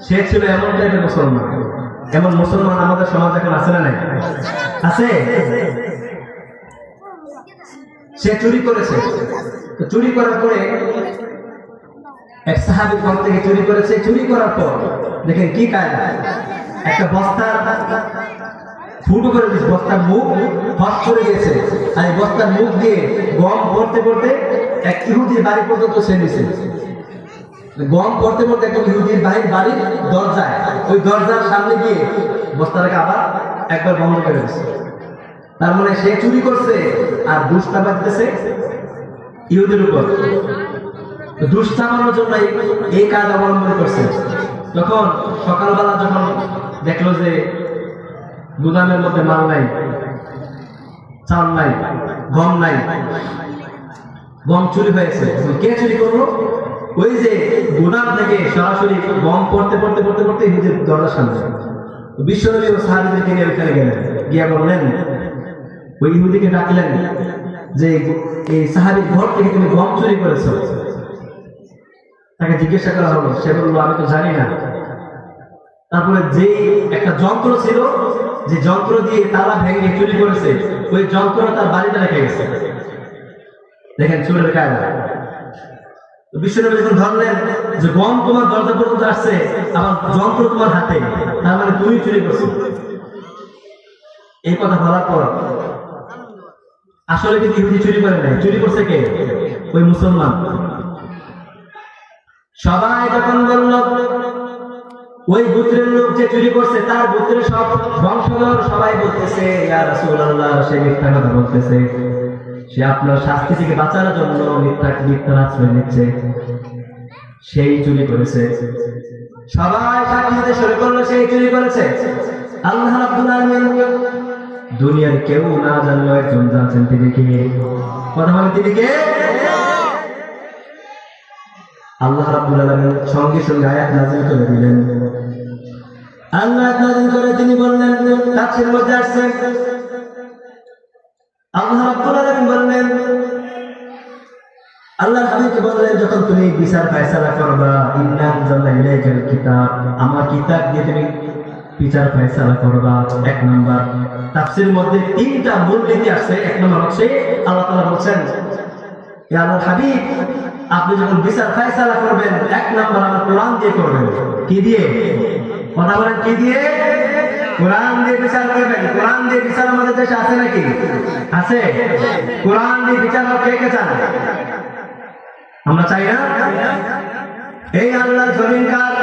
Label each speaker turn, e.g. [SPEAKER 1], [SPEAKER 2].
[SPEAKER 1] সে ছিল এমন টাইপের মুসলমান। এমন মুসলমান আমাদের সমাজ এখন আছে না নাই? আছে। সে চুরি করেছে, তো চুরি করার পরে এক সাহাবীর ঘর থেকে চুরি করেছে। চুরি করার পর দেখেন কি কায়দা, একটা বস্তা ফুটো করে দিয়েছে, বস্তার মুখ হট করে দিয়েছে, আর এই বস্তার মুখ দিয়ে গম পড়তে পড়তে এক ইহুদির বাড়ি পর্যন্ত সে নিছে। গম পড়তে পড়তে একটা ইহুদির বাড়ির দরজায়, ওই দরজার সামনে গিয়ে বস্তাটাকে আবার একবার বন্ধ করে দিচ্ছে। তার মানে সে চুরি করছে আর দুষ্টা বাঁধতেছে ইহুদের উপর। দুষ চাপানোর জন্য এই কাজ অবলম্বন করছে। যখন সকালবেলা যখন দেখলো যে গুদামের মধ্যে মাল নাই, চাল নাই, গম নাই, গম চুরি হয়েছে, কে চুরি করলো? ওই যে গুদাম থেকে সরাসরি গম পড়তে পড়তে পড়তে পড়তে ইহুদের দরজার সামনে। বিশ্বনবী ও সাহাবীদেরকে নিয়ে ওইখানে গেলেন, গিয়া বললেন, ওই ইহুদিকে ডাকলেন যে এই সাহাবীর ঘর থেকে তুমি গম চুরি করেছো। তাকে জিজ্ঞাসা করা হলো, সে বললো আমি তো জানি না। তারপরে যে একটা যন্ত্র ছিল, যে যন্ত্র দিয়ে তালা ভেঙে চুরি করেছে, ওই যন্ত্র তার বাড়িতে রেখে গেছে। দেখেন চুরের কায়দা। বিশ্বনবী যখন ধরলেন যে গম তোমার দরজা পর্যন্ত আসছে, আবার যন্ত্র তোমার হাতে, তার মানে তুমি চুরি করছো। এই কথা বলার পর আসলে কিন্তু ইহুদি চুরি করে নাই, চুরি করছে কে? ওই মুসলমান। সবাই যখন বলল ওই গোত্রের লোক যে চুরি করছে, তার গোত্রের সব বংশধর সবাই বলতেছে, ইয়া রাসূলুল্লাহ, সে মিথ্যা কথা বলতেছে, সে আপনার শাস্তি থেকে বাঁচার জন্য মিথ্যার আশ্রয় নিচ্ছে, সেই চুরি করেছে। সবাই সাক্ষী দিতে শুরু করলো সেই চুরি করেছে। আল্লাহ রাব্বুল আলামিন দুনিয়ার কেউ না জানলেও একজন জানছেন, তিনি কে? কথা বলেন, তিনি কে? আল্লাহ রাব্বুল আলামিন সঙ্গে সঙ্গে আয়াত নাযিল করে দিলেন। আল্লাহ নাযিল করে তিনি বললেন, তাফসীরের মধ্যে আসছে, আল্লাহ রাব্বুল আলামিন বললেন, আল্লাহর হাবিবকে বললেন, যখন তুমি বিচার ফয়সালা করবা, ইন্না আনজালনা ইলাইকাল কিতাব, আমার কিতাব দিয়ে তুমি বিচার ফয়সালা করবা। এক নাম্বার তাফসীরের মধ্যে তিনটা মূলনীতি আছে। এক নম্বর হচ্ছে আল্লাহ তাআলা বলছেন, হে আল্লাহর হাবিব, আপনি যখন বিচার ফয়সালা করবেন, এক নাম্বার আমার কোরআন দিয়ে করবেন। কি দিয়ে? কথা বলেন, কি দিয়ে? কোরআন দিয়ে বিচার করবেন। কোরআন দিয়ে বিচার আমাদের দেশে আছে নাকি? আছে। কোরআন দিয়ে বিচার কে কে চান? আমরা চাই না? এই আল্লাহর জমিন কার?